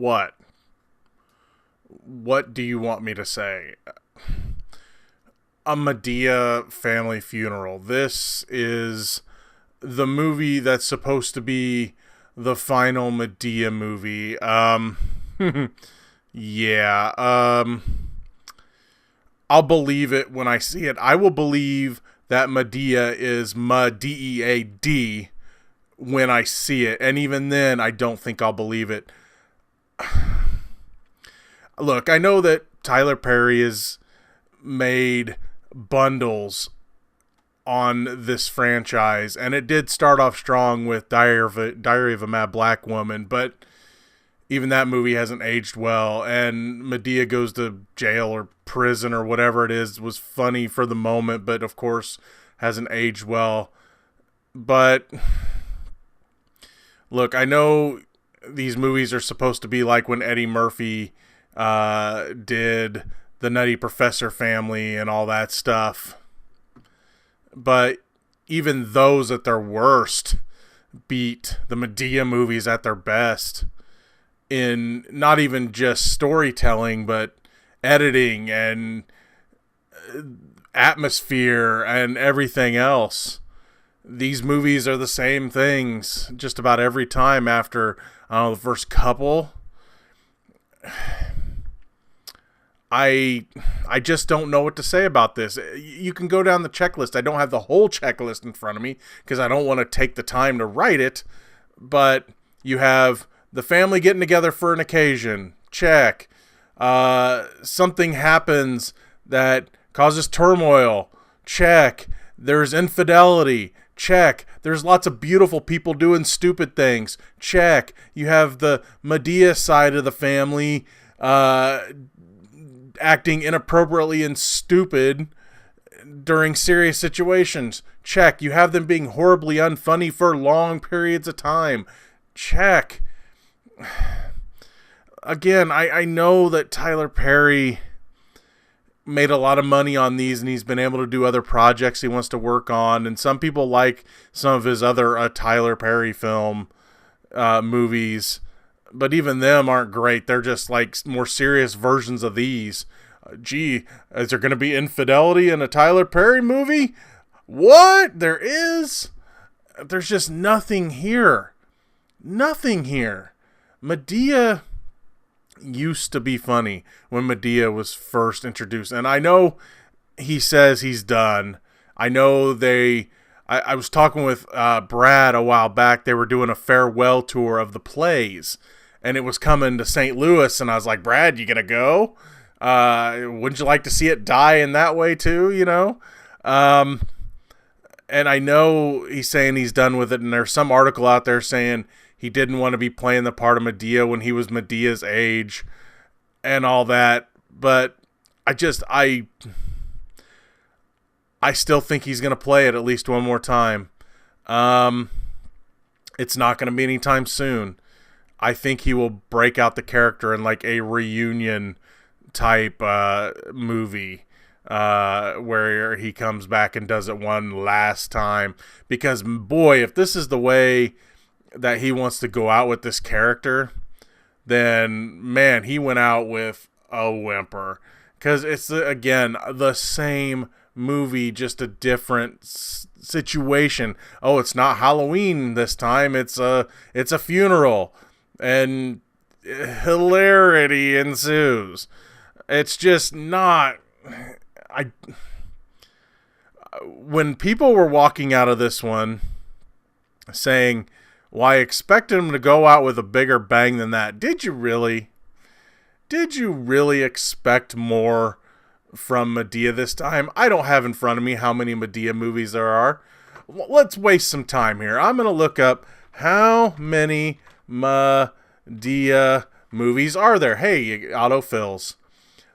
What? What do you want me to say? A Madea Family Funeral. This is the movie that's supposed to be the final Madea movie. Yeah. I'll believe it when I see it. I will believe that Madea is MaDEAD when I see it. And even then, I don't think I'll believe it. Look, I know that Tyler Perry has made bundles on this franchise, and it did start off strong with Diary of a Mad Black Woman, but even that movie hasn't aged well, and Madea Goes to Jail or Prison or whatever it is was funny for the moment, but of course hasn't aged well. But look, I know these movies are supposed to be like when Eddie Murphy did the Nutty Professor Family and all that stuff. But even those at their worst beat the Madea movies at their best in not even just storytelling, but editing and atmosphere and everything else. These movies are the same things just about every time after, I don't know, the first couple. I just don't know what to say about this. You can go down the checklist. I don't have the whole checklist in front of me because I don't want to take the time to write it. But you have the family getting together for an occasion. Check. Something happens that causes turmoil. Check. There's infidelity. Check. There's lots of beautiful people doing stupid things. Check. You have the Madea side of the family acting inappropriately and stupid during serious situations. Check. You have them being horribly unfunny for long periods of time. Check. Again, I know that Tyler Perry made a lot of money on these and he's been able to do other projects he wants to work on, and some people like some of his other Tyler Perry film movies, but even them aren't great. They're just like more serious versions of these. Gee, is there going to be infidelity in a Tyler Perry movie? What? There is? There's just nothing here. Nothing here. Madea used to be funny when Madea was first introduced. And I know he says he's done. I know I was talking with Brad a while back. They were doing a farewell tour of the plays, and it was coming to St. Louis, and I was like, Brad, you gonna go? Wouldn't you like to see it die in that way too, you know? And I know he's saying he's done with it, and there's some article out there saying he didn't want to be playing the part of Madea when he was Medea's age and all that. But I still think he's going to play it at least one more time. It's not going to be anytime soon. I think he will break out the character in like a reunion type movie where he comes back and does it one last time. Because, boy, if this is the way that he wants to go out with this character, then, man, he went out with a whimper. Because it's, again, the same movie, just a different situation. Oh, it's not Halloween this time. It's a funeral. And hilarity ensues. It's just not... When people were walking out of this one saying, well, I expected him to go out with a bigger bang than that. Did you really? Did you really expect more from Madea this time? I don't have in front of me how many Madea movies there are. Let's waste some time here. I'm going to look up how many Madea movies are there. Hey, autofills.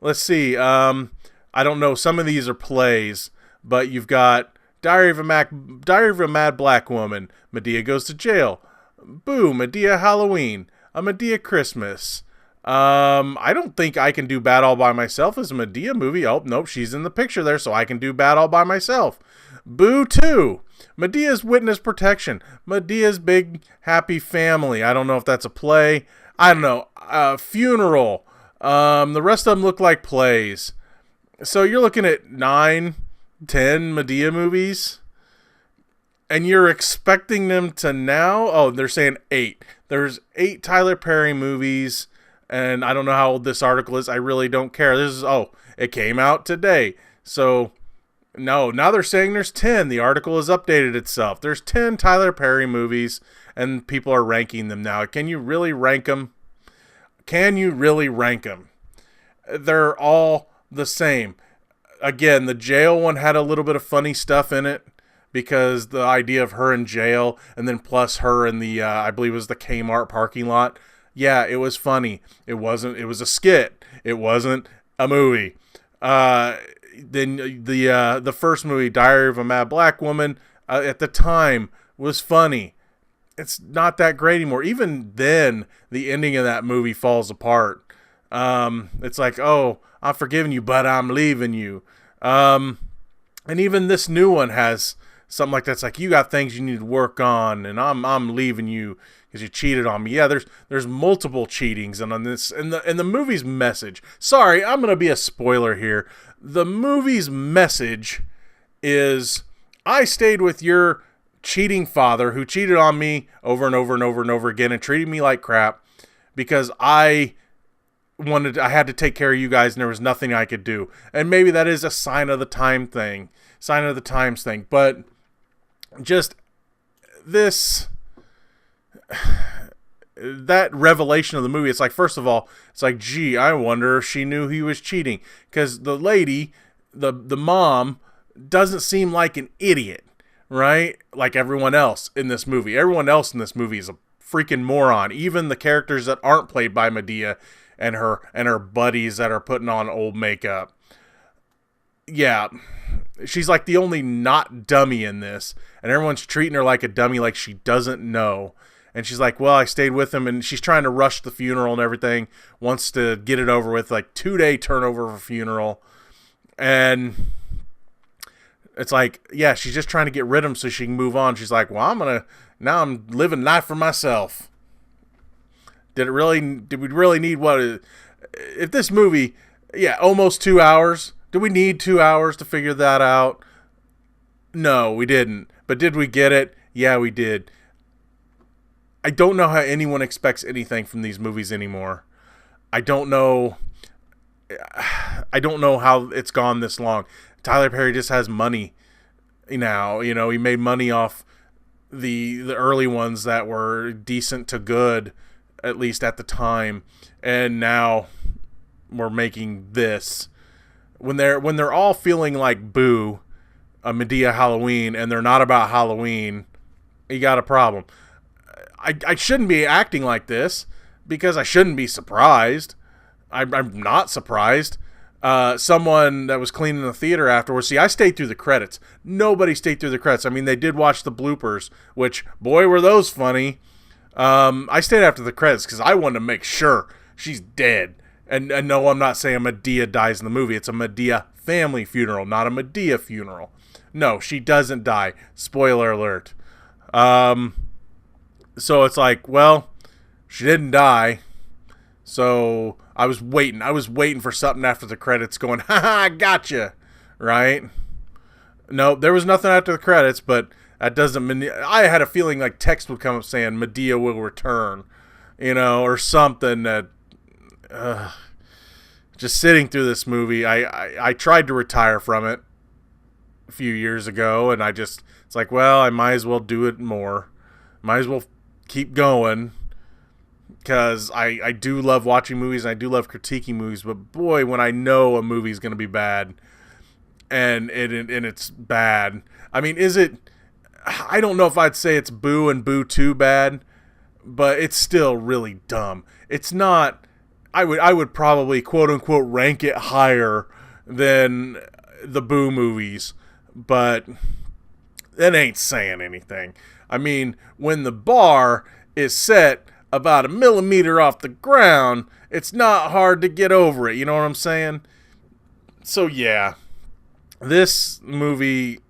Let's see. I don't know. Some of these are plays, but you've got Diary of a Mad Black Woman, Madea Goes to Jail, Boo, Madea Halloween, A Madea Christmas. I don't think I Can Do Bad All By Myself is a Madea movie. Oh, nope, she's in the picture there, so I Can Do Bad All By Myself. Boo 2, Medea's Witness Protection, Medea's Big Happy Family. I don't know if that's a play. I don't know. Funeral. The rest of them look like plays. So you're looking at 9, 10 Madea movies, and you're expecting them to now... Oh, they're saying 8. There's 8 Tyler Perry movies, and I don't know how old this article is. I really don't care. It came out today. So, no, now they're saying there's 10. The article has updated itself. There's 10 Tyler Perry movies, and people are ranking them now. Can you really rank them? They're all the same. Again, the jail one had a little bit of funny stuff in it because the idea of her in jail and then plus her in the, I believe it was the Kmart parking lot. Yeah, it was funny. It was a skit. It wasn't a movie. Then the first movie, Diary of a Mad Black Woman, at the time was funny. It's not that great anymore. Even then, the ending of that movie falls apart. It's like, oh, I'm forgiving you, but I'm leaving you. And even this new one has something like that. It's like, you got things you need to work on, and I'm leaving you because you cheated on me. Yeah, there's multiple cheatings, and on this, and the movie's message. Sorry, I'm gonna be a spoiler here. The movie's message is, I stayed with your cheating father who cheated on me over and over and over and over again and treated me like crap because I had to take care of you guys and there was nothing I could do. And maybe that is a sign of the times thing, but just this, that revelation of the movie, it's like, first of all, it's like, gee, I wonder if she knew he was cheating, because the lady, the mom, doesn't seem like an idiot, right? Like everyone else in this movie. Everyone else in this movie is a freaking moron. Even the characters that aren't played by Madea and her buddies that are putting on old makeup. Yeah, she's like the only not dummy in this, and everyone's treating her like a dummy, like she doesn't know. And she's like, well, I stayed with him, and she's trying to rush the funeral and everything, wants to get it over with, like 2-day turnover for funeral. And it's like, yeah, she's just trying to get rid of him so she can move on. She's like, well, now I'm living life for myself. Did we really need if this movie, yeah, almost 2 hours. Did we need 2 hours to figure that out? No, we didn't. But did we get it? Yeah, we did. I don't know how anyone expects anything from these movies anymore. I don't know how it's gone this long. Tyler Perry just has money now. You know, he made money off the early ones that were decent to good, at least at the time, and now we're making this. When they're all feeling like Boo, a Madea Halloween, and they're not about Halloween, you got a problem. I shouldn't be acting like this because I shouldn't be surprised. I'm not surprised. Someone that was cleaning the theater afterwards. See, I stayed through the credits. Nobody stayed through the credits. I mean, they did watch the bloopers, which, boy, were those funny. I stayed after the credits because I wanted to make sure she's dead. And no, I'm not saying Madea dies in the movie. It's a Madea Family Funeral, not a Madea funeral. No, she doesn't die. Spoiler alert. So it's like, well, she didn't die. So I was waiting. I was waiting for something after the credits going, ha, I gotcha, right? No, there was nothing after the credits, but that doesn't mean... I had a feeling like text would come up saying Madea will return, or something that... just sitting through this movie, I tried to retire from it a few years ago, and it's like, well, I might as well do it more. Might as well keep going, because I do love watching movies, and I do love critiquing movies, but boy, when I know a movie's going to be bad, and it's bad. I mean, is it... I don't know if I'd say it's Boo and Boo 2 bad, but it's still really dumb. It's not... I would probably, quote-unquote, rank it higher than the Boo movies, but that ain't saying anything. I mean, when the bar is set about 1 millimeter off the ground, it's not hard to get over it, you know what I'm saying? So, yeah, this movie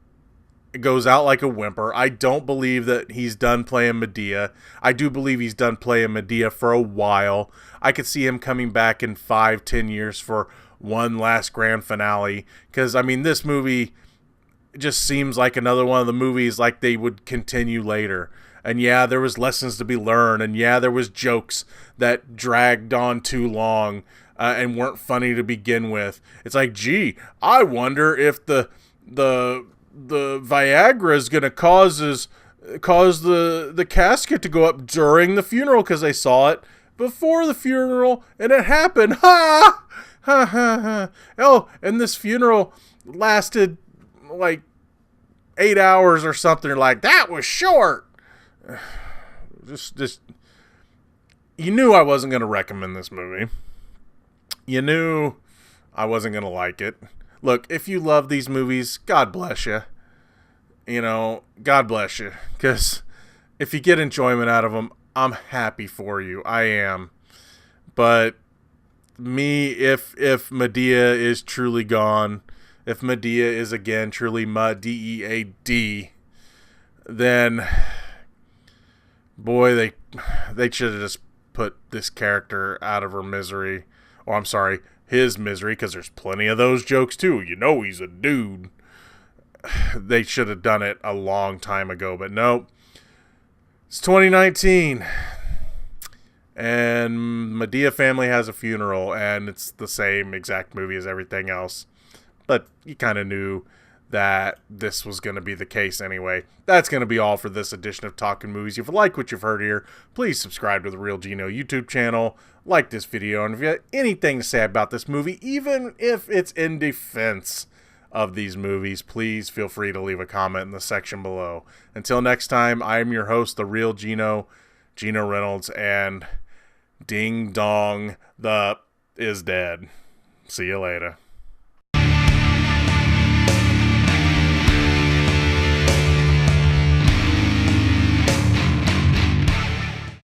goes out like a whimper. I don't believe that he's done playing Madea. I do believe he's done playing Madea for a while. I could see him coming back in 5-10 years for one last grand finale. Because, I mean, this movie just seems like another one of the movies like they would continue later. And yeah, there was lessons to be learned. And yeah, there was jokes that dragged on too long and weren't funny to begin with. It's like, gee, I wonder if the Viagra is going to cause the casket to go up during the funeral, because they saw it before the funeral and it happened. Ha! Ha ha ha. Oh, and this funeral lasted like 8 hours or something. Like, that was short. Just you knew I wasn't going to recommend this movie. You knew I wasn't going to like it. Look, if you love these movies, God bless you. You know, God bless you. Because if you get enjoyment out of them, I'm happy for you. I am. But me, if Madea is truly gone, if Madea is again truly MaDEAD, then, boy, they should have just put this character out of her misery. Or, I'm sorry, his misery, because there's plenty of those jokes too. You know he's a dude. They should have done it a long time ago, but nope. It's 2019, and Madea Family has a funeral, and it's the same exact movie as everything else. But you kind of knew that this was going to be the case anyway. That's going to be all for this edition of Talkin Movies. If you like what you've heard here, please subscribe to the Real Geno YouTube channel, like this video, and if you have anything to say about this movie, even if it's in defense of these movies, please feel free to leave a comment in the section below. Until next time, I am your host, the Real Geno Reynolds, and ding dong, the is dead. See you later.